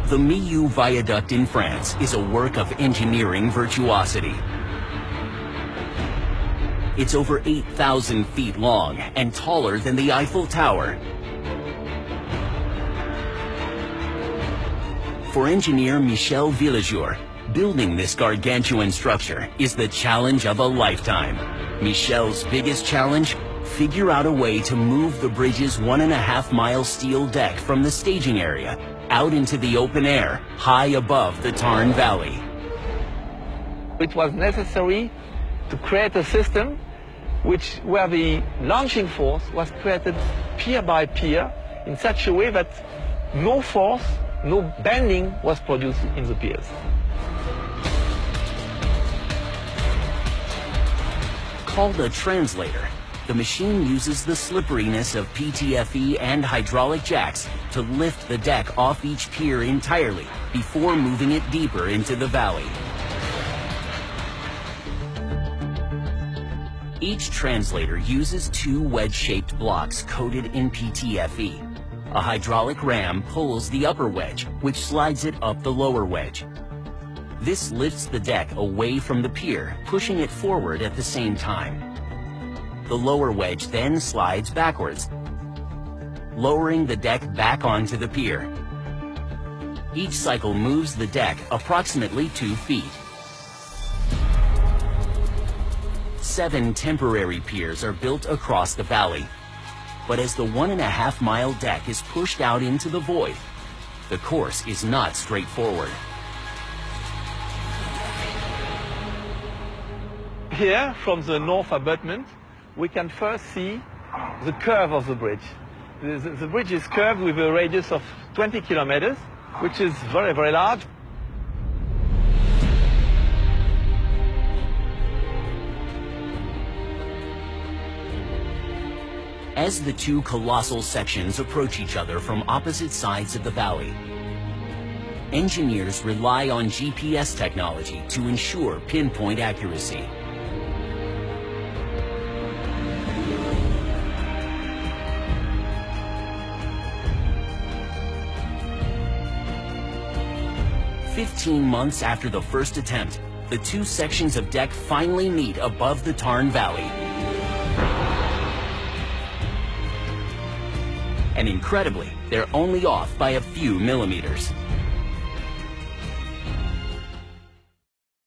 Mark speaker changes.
Speaker 1: The Millau Viaduct in France is a work of engineering virtuosity. It's over 8,000 feet long and taller than the Eiffel Tower. For engineer Michel Villajour, building this gargantuan structure is the challenge of a lifetime. Michel's biggest challenge? Figure out a way to move the bridge's 1.5-mile steel deck from the staging area out into the open air, high above the Tarn Valley.
Speaker 2: It was necessary to create a system where the launching force was created pier by pier in such a way that no force, no bending was produced in the piers.
Speaker 1: Called a translator, the machine uses the slipperiness of PTFE and hydraulic jacks to lift the deck off each pier entirely before moving it deeper into the valley. Each translator uses 2 wedge-shaped blocks coated in PTFE. A hydraulic ram pulls the upper wedge, which slides it up the lower wedge. This lifts the deck away from the pier, pushing it forward at the same time. The lower wedge then slides backwards, lowering the deck back onto the pier. Each cycle moves the deck approximately 2 feet. 7 temporary piers are built across the valley. But as the 1.5-mile deck is pushed out into the void, the course is not straightforward.
Speaker 2: Here, from the north abutment, we can first see the curve of the bridge. The bridge is curved with a radius of 20 kilometers, which is very, very large.
Speaker 1: As the 2 colossal sections approach each other from opposite sides of the valley, engineers rely on GPS technology to ensure pinpoint accuracy. "15 months after the first attempt, the 2 sections of deck finally meet above the Tarn Valley. And incredibly, they're only off by a few millimeters.